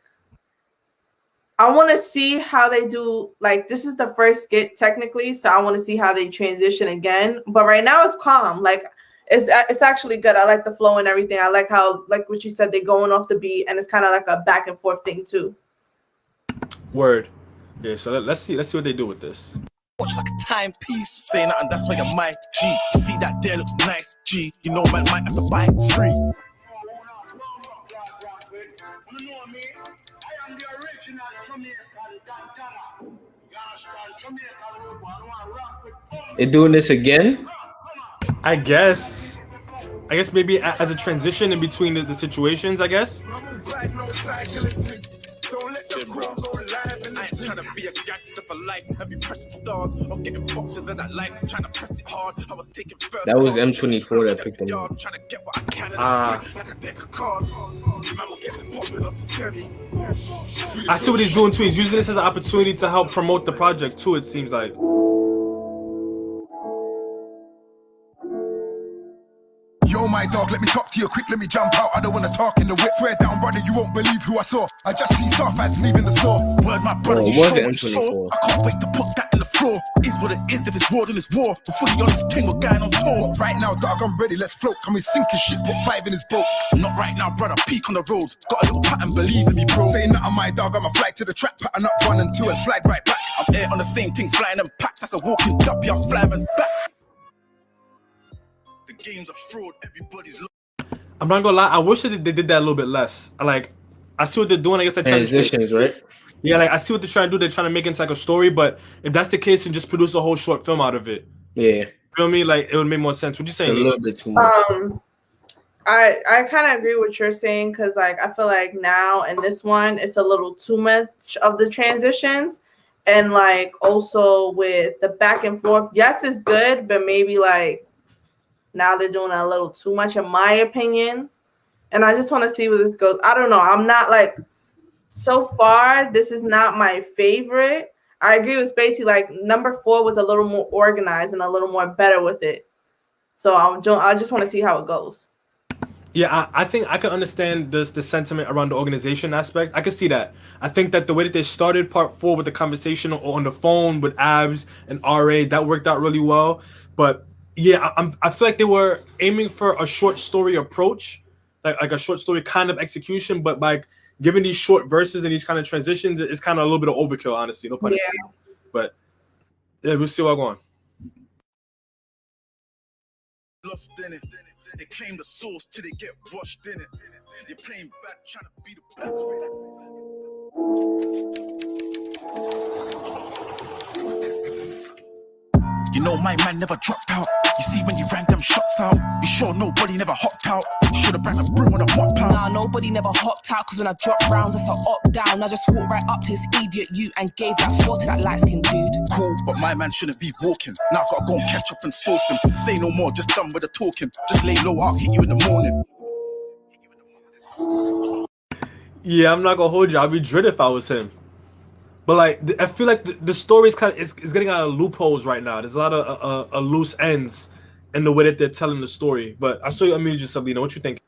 I want to see how they do. Like, this is the first skit technically, so I want to see how they transition again. But right now it's calm. Like, it's actually good. I like the flow and everything. I like how, like what you said, they're going off the beat, and it's kind of like a back and forth thing too. Word. Yeah. So let's see what they do with this. Watch like a timepiece. Say nothing, that's why you're my G. You see that there looks nice, G. You know man might have to buy it free. They're doing this again? I guess maybe as a transition in between the situations, I guess. Trying to be a gangster for life. Heavy pressing stars. I'm getting boxes of that life. Trying to press it hard. I was taking first. That was M24 that picked them up. Trying to get what I can like a deck of cards. I see what he's doing too. He's using this as an opportunity to help promote the project too, it seems like. Yo, my dog, let me talk to you quick, let me jump out. I don't wanna talk in the whip. Swear down, brother, you won't believe who I saw. I just see soft ads leaving the store. Word, my brother, you was show it what you saw. M24? I can't wait to put that in the floor. Is what it is, if it's war, then it's war. We're fully on this thing, we're going on tour. Right now, dog, I'm ready, let's float. Come and sink his shit, put 5 in his boat. Not right now, brother, peak on the roads. Got a little pattern, believe in me, bro. Say nothing, my dog, I'ma fly to the track, pattern up 1 and 2 and slide right back. I'm here on the same thing, flying them packs. That's a walking W, I'm flyman's back. The game's a fraud, everybody's I'm not gonna lie, I wish that they did that a little bit less. I see what they're doing. I guess they're trying Transitions, right? Yeah, like I see what they're trying to do. They're trying to make it into like a story, but if that's the case, and just produce a whole short film out of it. Yeah. Feel me? Like it would make more sense. What you saying? A little bit too much. I kind of agree with what you're saying, because like I feel like now in this one it's a little too much of the transitions, and like also with the back and forth. Yes, it's good, but maybe like now they're doing a little too much, in my opinion. And I just want to see where this goes. I don't know. I'm not like, so far, this is not my favorite. I agree with Spacey. Like number 4 was a little more organized and a little more better with it. So I just want to see how it goes. Yeah, I think I can understand the sentiment around the organization aspect. I can see that. I think that the way that they started part 4 with the conversation on the phone with Abs and RA, that worked out really well. But yeah, I feel like they were aiming for a short story approach, like a short story kind of execution, but like giving these short verses and these kind of transitions, it's kind of a little bit of overkill, honestly. No pun intended. But yeah, we'll see what's going on. Lost in it. They claim the source till they get washed in it. You're playing bad, trying to be the best. You know my man never dropped out. You see when you ran them shots out, you sure nobody never hopped out. You should have brought a broom on a mop out. Nah, nobody never hopped out, cause when I drop rounds, that's a up down. I just walked right up to this idiot you and gave that 4 to that light-skinned dude. Cool, but my man shouldn't be walking. Now I gotta go and catch up and sauce him. Say no more, just done with the talking. Just lay low, I'll hit you in the morning. Yeah, I'm not gonna hold you. I'd be dreaded if I was him. But like, I feel like the story's kind of is getting out of loopholes right now. There's a lot of loose ends in the way that they're telling the story. But I saw you unmute yourself, Lena. What you think?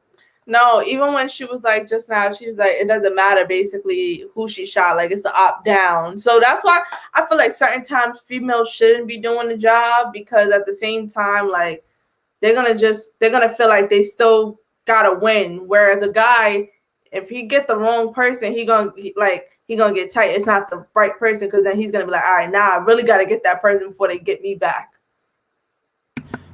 No, even when she was like just now, she was like, it doesn't matter basically who she shot. Like it's the up down. So that's why I feel like certain times females shouldn't be doing the job, because at the same time, like they're gonna feel like they still gotta win. Whereas a guy, if he get the wrong person, he gonna get tight. It's not the right person, because then he's gonna be like, all right, now I really gotta get that person before they get me back.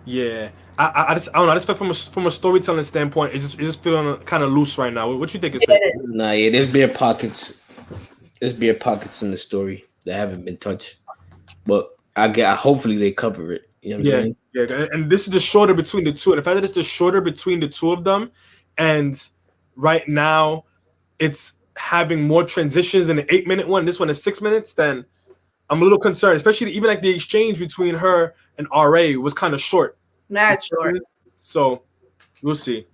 Yeah, I don't know. I just feel from a storytelling standpoint, it's just feeling kind of loose right now. What you think is? Nah, yeah, there's bare pockets. There's bare pockets in the story that haven't been touched, but hopefully they cover it. You know what I'm saying? Yeah, and this is the shorter between the two, and the fact that it's the shorter between the two of them, and right now it's having more transitions in the 8-minute one. This one is 6 minutes. Then I'm a little concerned, especially even like the exchange between her and RA was kind of short. Mad short. So we'll see.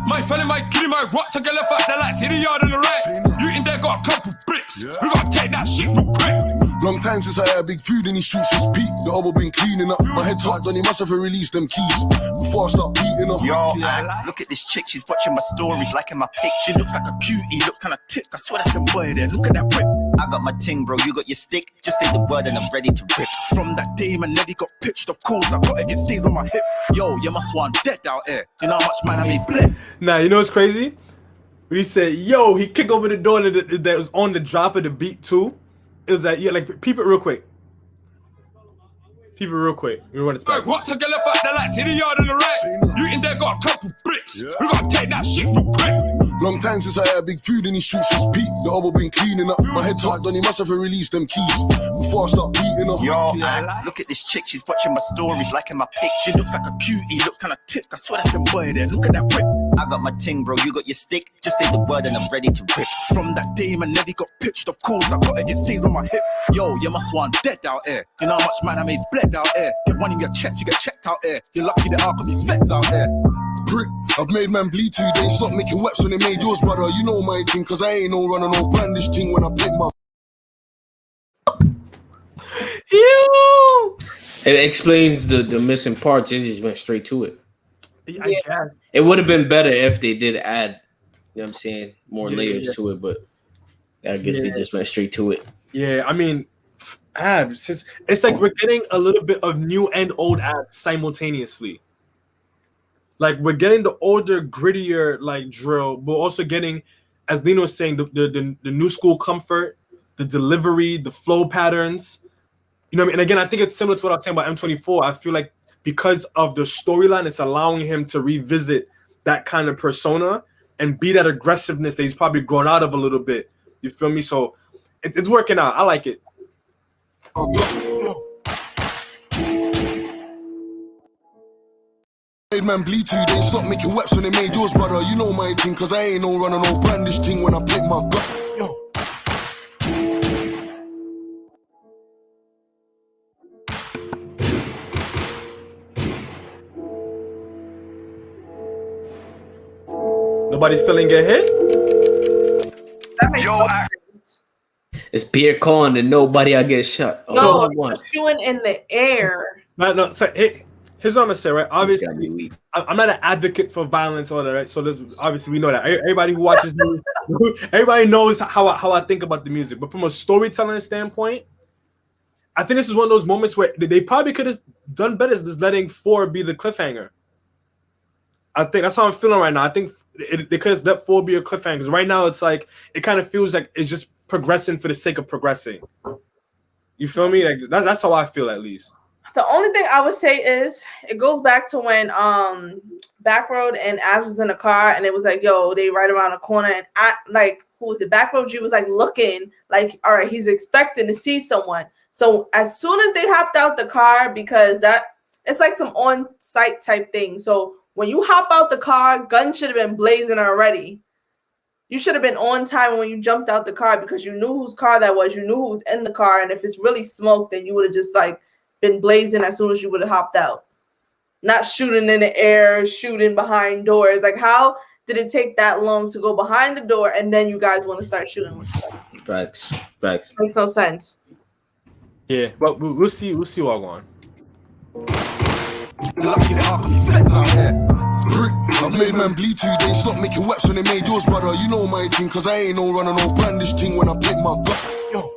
My fellow, my kitty, my rock to get left out the lights, hit the yard on the right. You in there got a couple bricks. We gotta take that shit real quick. Long time since I had big food in these streets, just peak. The old been cleaning up. My head topped on, he must have released them keys before I start beating up. Yo, look at this chick, she's watching my stories, liking my pic. She looks like a cutie, looks kinda tick. I swear that's the boy there, look at that whip. I got my ting, bro, you got your stick. Just say the word and I'm ready to rip. From that day, my lady got pitched, of course. I got it, it stays on my hip. Yo, you must want dead out here. You know how much man I made bled. Nah, you know what's crazy? When he said, yo, he kicked over the door that was on the drop of the beat too. It was like, yeah, like, peep it real quick. Peep it real quick. We run this back. What to get left out the lights, hit the yard on the right. You in there got a couple bricks. We gotta take that shit real quick. Long time since I had big food in these streets, just peak. The old been cleaning up. My head topped on, he must have released them keys before I start beating up. Yo, look at this chick, she's watching my stories, liking my pic. She looks like a cutie, looks kinda tick. I swear that's the boy there, look at that whip. I got my ting, bro, you got your stick. Just say the word and I'm ready to rip. From that day, my lady got pitched, of course. I got it, it stays on my hip. Yo, you must want dead out here. You know how much man I made bled out here. Get one in your chest, you get checked out here. You're lucky that I could be feds out here. Prick, I've made man bleed 2 days. Stop making webs when they made yours, brother. You know my thing, cause I ain't no runner, no brandish thing when I pick my. Ew! It explains the missing parts. It just went straight to it. I guess. It would have been better if they did add, you know what I'm saying, more layers to it, but I guess they just went straight to it. Yeah, I mean, abs. It's like we're getting a little bit of new and old abs simultaneously. Like we're getting the older, grittier like drill, but also getting, as Lena was saying, the new school comfort, the delivery, the flow patterns. You know what I mean? And again, I think it's similar to what I was saying about M24. I feel like because of the storyline, it's allowing him to revisit that kind of persona and be that aggressiveness that he's probably grown out of a little bit. You feel me? So it's working out. I like it. Made man bleed 2 days. Stop making webs when they made yours, brother. You know my thing, cause I ain't no runner, no brandish thing when I pick my gun. Yo. Nobody still ain't get hit? Yo, it's Pierre Con and nobody I get shot. No, shooting in the air. No. So here's what I'm gonna say, right? Obviously, I'm not an advocate for violence or that, right? So there's, obviously we know that. Everybody who watches me, everybody knows how I think about the music. But from a storytelling standpoint, I think this is one of those moments where they probably could have done better than just letting 4 be the cliffhanger. I think that's how I'm feeling right now. I think they could have let 4 be a cliffhanger. Because right now it's like it kind of feels like it's just progressing for the sake of progressing. You feel me? Like that's how I feel, at least. The only thing I would say is it goes back to when Backroad and Abs was in a car and it was like, yo, they right around the corner, and I like who was it? Back row G was like looking like, all right, he's expecting to see someone. So as soon as they hopped out the car, because it's like some on-site type thing. So when you hop out the car, gun should have been blazing already. You should have been on time when you jumped out the car because you knew whose car that was. You knew who was in the car. And if it's really smoke, then you would have just like been blazing as soon as you would have hopped out. Not shooting in the air, shooting behind doors. Like, how did it take that long to go behind the door and then you guys want to start shooting with each other? Facts. Makes no sense. Yeah, but we'll see all on. Lucky there are feds out here. I've made man bleed 2 days. Stop making waps when they made yours, brother. You know my thing, cause I ain't no runner, no brandish thing when I pick my gun. Yo.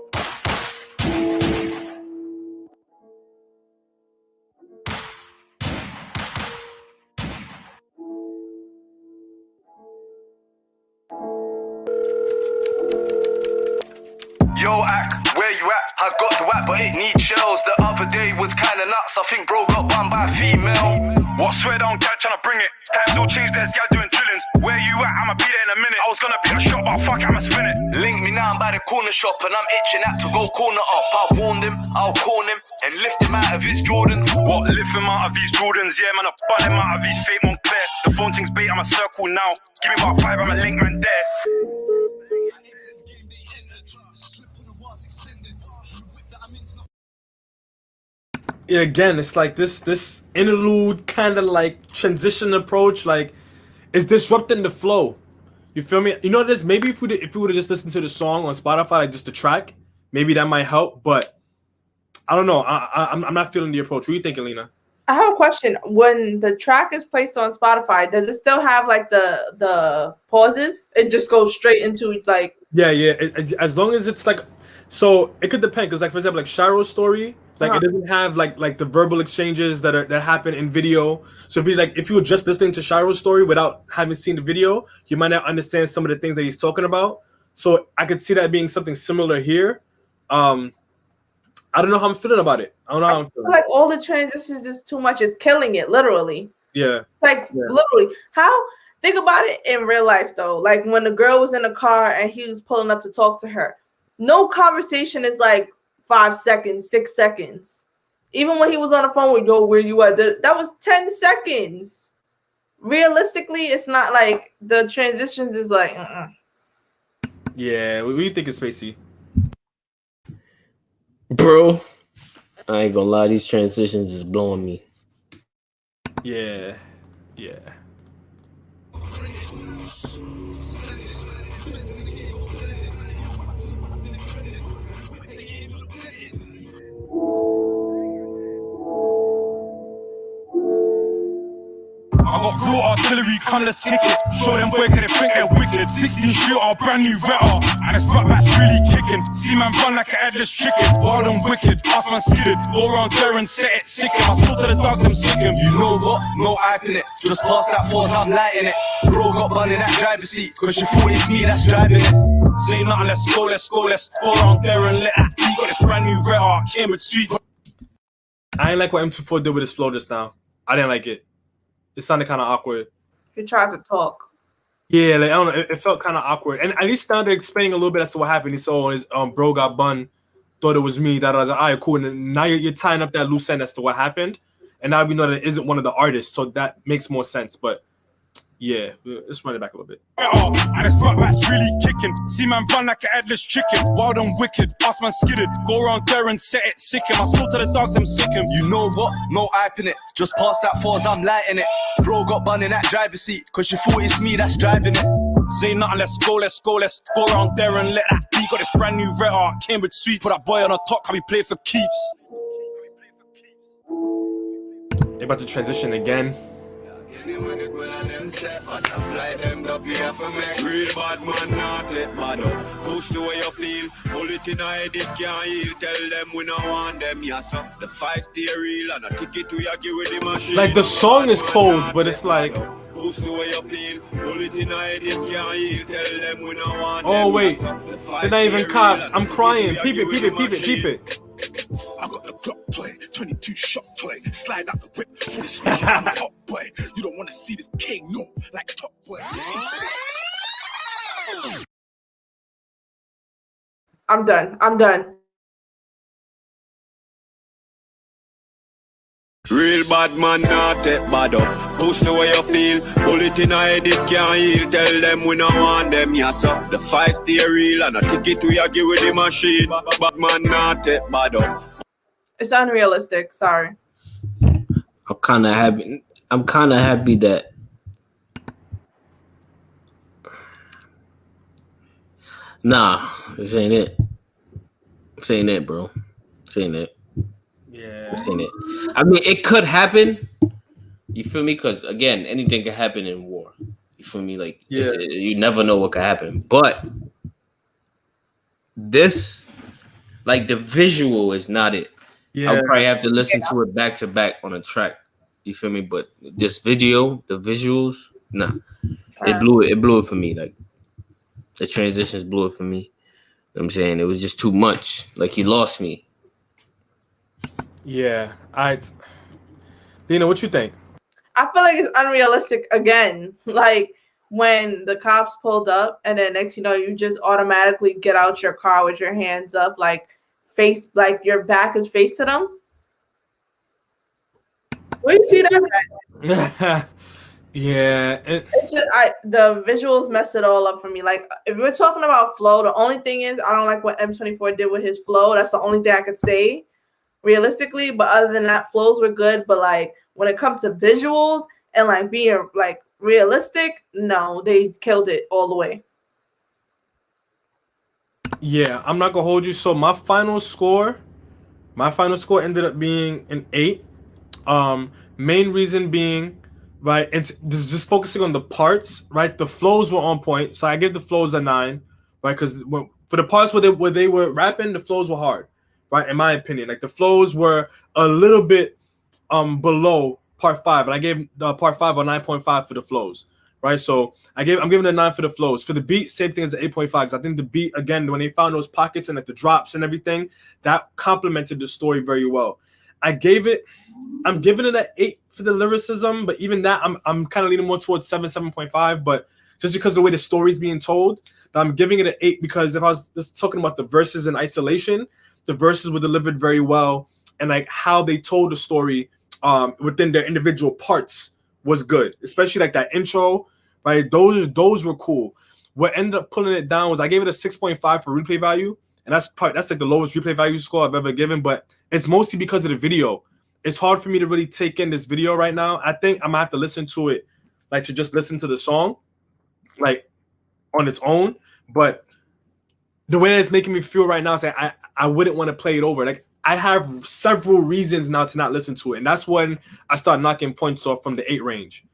Yo, Ack, where you at? I got the whack, but it needs shells. The other day was kinda nuts. I think bro got bummed by a female. What, swear down, gal tryna bring it. Times all changed, there's gal doing drillings. Where you at? I'ma be there in a minute. I was gonna be a shot, but fuck, I'ma spin it. Link me now, I'm by the corner shop, and I'm itching out to go corner up. I warned him, I'll corn him, and lift him out of his Jordans. What, lift him out of these Jordans? Yeah, man, I bun him out of these fake Montclair. The phone thing's bait, I'm a circle now. Give me about 5, I'm a link man there. Yeah, again, it's like this interlude kind of like transition approach, like it's disrupting the flow. You feel me? You know this. Maybe if we would have just listened to the song on Spotify, like just the track, maybe that might help. But I don't know. I'm not feeling the approach. What do you think, Alina? I have a question. When the track is placed on Spotify, does it still have like the pauses? It just goes straight into like. Yeah. As long as it's like, so it could depend. Because like for example, like Shiro's story. Like it doesn't have like the verbal exchanges that happen in video. So if you were just listening to Shiro's story without having seen the video, you might not understand some of the things that he's talking about. So I could see that being something similar here. I don't know how I'm feeling about it. I don't know how I'm feeling. Like all the transitions is too much. It's killing it, literally. Yeah. Literally. Think about it in real life though. Like when the girl was in the car and he was pulling up to talk to her. No conversation is like 5 seconds, 6 seconds. Even when he was on the phone with yo, where you at? That was 10 seconds. Realistically, it's not like the transitions is like. Yeah, what do you think of Spacey? Bro, I ain't gonna lie, these transitions is blowing me. Yeah. I got real artillery, come let's kick it. Show them boy, can they think they're wicked. 16 shooter, brand new Retta, and it's back's really kicking. See man run like an headless chicken. Wild and wicked, ass man skidded. Go around there and set it, sick him. I slaughter the dogs, I'm sick him. You know what? No hype in it. Just past that force, I'm lighting it. Bro got bun in that driver's seat, cause you thought it's me that's driving it. Say nothing, let's go around there and let that beat. Got this brand new Retta, Cambridge sweet. I ain't like what M24 did with his flow just now. I didn't like it. It sounded kind of awkward. He tried to talk. Yeah, like I don't know. It felt kind of awkward. And at least now they're explaining a little bit as to what happened. He saw his bro got bun, thought it was me. That I was like, all right, cool. And now you're tying up that loose end as to what happened. And now we know that it isn't one of the artists, so that makes more sense. But yeah, let's run it back a little bit. And it's back's really kicking. See man run like a headless chicken. Wild and wicked, ass man skidded. Go around there and set it, sick him. I slaughter the dogs, I'm sick him. You know what? No hype in it. Just past that force, I'm lighting it. Bro got bun in that driver's seat, cause you thought it's me that's driving it. Say nothing, let's go around there and let that beat. Got this brand new Retta, Cambridge sweet. Put that boy on the top, can we play for keeps? They're about to transition again. Butterfly them the beer for me. Real bad man not let bad up. Push the way you feel. Bullet in a head it can't heal. Tell them we no want them, yes sir. The 5 stay real and a ticket to your give with the machine. Like the song is cold, but it's like. Push the way you feel. Bullet in a head it can't heal. Tell them we no want them. Oh wait, they're not even cops. I'm crying. Peep it. I got the clock play, 22 shot play, slide out the whip, fully sneak on the hot boy. You don't want to see this king, no, like top boy. I'm done. Real bad man not take bad up. Push the way you feel. Bullet in a head, it can't heal. Tell them we no want them, yeah, so. The fight stay real and a ticket we a give with the machine. Bad man not take bad up. It's unrealistic. Sorry. I'm kind of happy that nah, this ain't it. This ain't it, bro. This ain't it. Yeah. This ain't it. I mean, it could happen. You feel me? Because again, anything can happen in war. You feel me? Like, you never know what could happen. But this, like, the visual is not it. Yeah. I'll probably have to listen to it back to back on a track. You feel me? But this video, the visuals, nah. It blew it for me. Like, the transitions blew it for me. You know what I'm saying? It was just too much. Like, you lost me. Yeah. Lena, what you think? I feel like it's unrealistic again. Like when the cops pulled up and then next you know you just automatically get out your car with your hands up, like your back is face to them. Where you see that? Yeah. It's just the visuals mess it all up for me. Like if we're talking about flow, the only thing is I don't like what M24 did with his flow. That's the only thing I could say realistically. But other than that, flows were good. But like when it comes to visuals and like being like realistic, no, they killed it all the way. Yeah, I'm not gonna hold you. So my final score ended up being an 8. Main reason being, right, it's just focusing on the parts, right? The flows were on point, so I give the flows a 9, right? Because for the parts where they were rapping, the flows were hard, right? In my opinion, like the flows were a little bit below part 5, and I gave part 5 a 9.5 for the flows, right? So I'm giving it a 9 for the flows. For the beat, same thing as the 8.5, because I think the beat, again, when they found those pockets and like the drops and everything, that complemented the story very well. I'm giving it an 8 for the lyricism, but even that, I'm kind of leaning more towards 7.5, but just because of the way the story's being told, but I'm giving it an 8 because if I was just talking about the verses in isolation, the verses were delivered very well, and like how they told the story within their individual parts was good, especially like that intro, right? Those were cool. What ended up pulling it down was I gave it a 6.5 for replay value, and that's like the lowest replay value score I've ever given, but it's mostly because of the video. It's hard for me to really take in this video right now. I think I'm gonna have to listen to it, like to just listen to the song, like on its own. But the way it's making me feel right now is like I wouldn't want to play it over. Like I have several reasons now to not listen to it, and that's when I start knocking points off from the 8 range.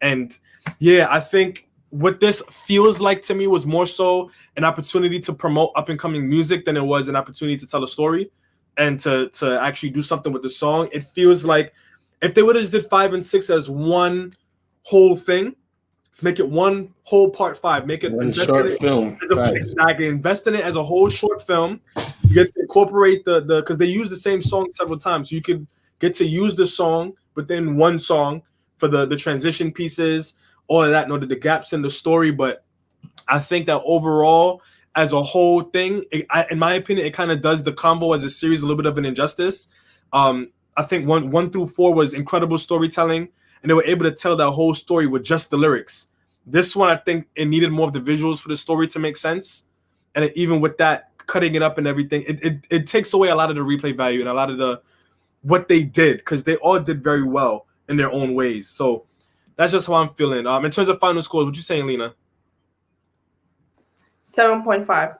And yeah, I think what this feels like to me was more so an opportunity to promote up and coming music than it was an opportunity to tell a story and to actually do something with the song. It feels like if they would have just did 5 and 6 as one whole thing, let's make it one whole part 5. Make it one short film. Exactly. Invest in it as a whole short film. You get to incorporate the because they use the same song several times. So you could get to use the song within one song for the transition pieces, all of that, know the gaps in the story. But I think that overall, as a whole thing, in my opinion, it kind of does the Convo as a series a little bit of an injustice. I think 1 through 4 was incredible storytelling, and they were able to tell that whole story with just the lyrics. This one, I think it needed more of the visuals for the story to make sense. And even with that, cutting it up and everything, it takes away a lot of the replay value and a lot of what they did, because they all did very well in their own ways. So that's just how I'm feeling. In terms of final scores, what you saying, Lena? 7.5.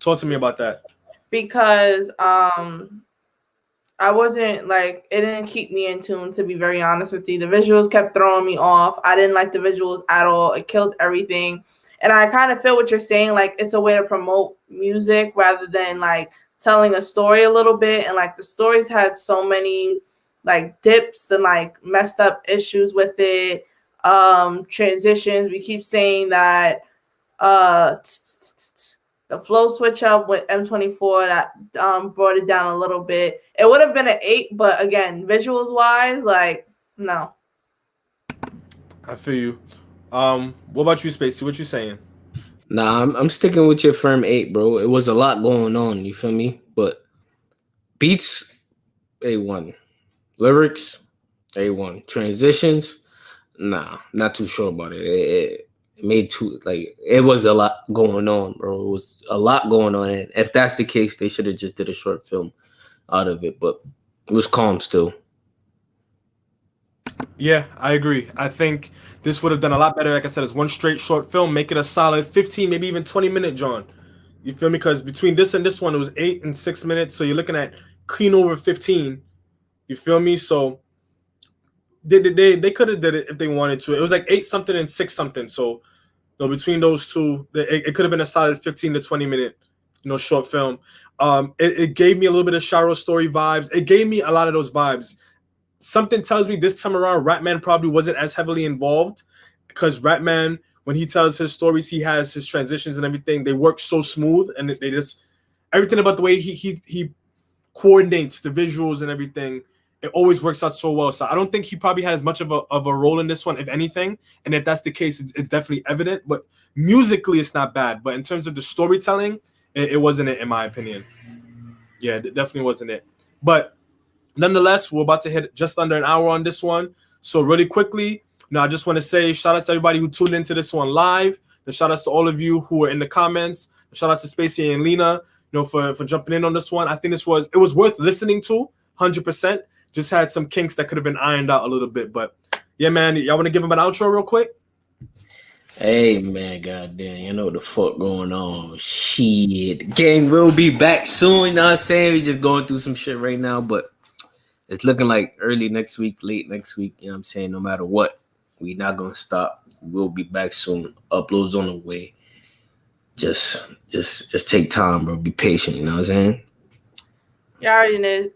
Talk to me about that. Because I wasn't like, it didn't keep me in tune, to be very honest with you. The visuals kept throwing me off. I didn't like the visuals at all. It killed everything. And I kind of feel what you're saying, like it's a way to promote music rather than like telling a story a little bit. And like the stories had so many like dips and like messed up issues with it. Transitions. We keep saying that the flow switch up with M24 that brought it down a little bit. It would have been an 8, but again, visuals wise, like no. I feel you. What about you, Spacey? What you saying? Nah, I'm sticking with your firm 8, bro. It was a lot going on, you feel me? But beats, A1. Lyrics, A1. Transitions, nah, not too sure about it. It made too, like, it was a lot going on, bro. It was a lot going on. And if that's the case, they should have just did a short film out of it. But it was calm still. Yeah, I agree. I think this would have done a lot better. Like I said, it's one straight short film. Make it a solid 15, maybe even 20-minute, John. You feel me? Because between this and this one, it was 8 and 6 minutes. So you're looking at clean over 15. You feel me? So they could have did it if they wanted to. It was like 8 something and 6 something. So between those two, it could have been a solid 15 to 20-minute, short film. It gave me a little bit of Sharo story vibes. It gave me a lot of those vibes. Something tells me this time around, Ratman probably wasn't as heavily involved because Ratman, when he tells his stories, he has his transitions and everything. They work so smooth, and they just everything about the way he coordinates the visuals and everything. It always works out so well. So I don't think he probably had as much of a role in this one, if anything. And if that's the case, it's definitely evident. But musically, it's not bad. But in terms of the storytelling, it wasn't it, in my opinion. Yeah, it definitely wasn't it. But nonetheless, we're about to hit just under an hour on this one. So really quickly, I just want to say shout out to everybody who tuned into this one live. And shout out to all of you who were in the comments. Shout out to Spacey and Lena, for jumping in on this one. I think it was worth listening to, 100%. Just had some kinks that could have been ironed out a little bit. But yeah, man, y'all want to give him an outro real quick? Hey, man, goddamn, you know what the fuck going on. Shit. Gang will be back soon, you know what I'm saying? We're just going through some shit right now, but it's looking like early next week, late next week, you know what I'm saying? No matter what, we're not going to stop. We'll be back soon. Uploads on the way. Just take time, bro. Be patient, you know what I'm saying? You already know.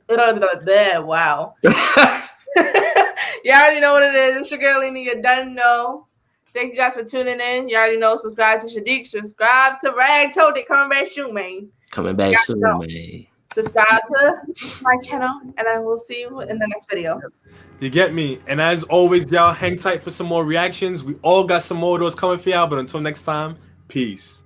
Wow. You already know what it is. It's your girl, Lena. You done know. Thank you guys for tuning in. You already know. Subscribe to Shadiq. Subscribe to RagTalk. They coming back soon, man. Coming back soon, man. Subscribe to my channel, and I will see you in the next video. You get me? And as always, y'all hang tight for some more reactions. We all got some more of those coming for y'all. But until next time, peace.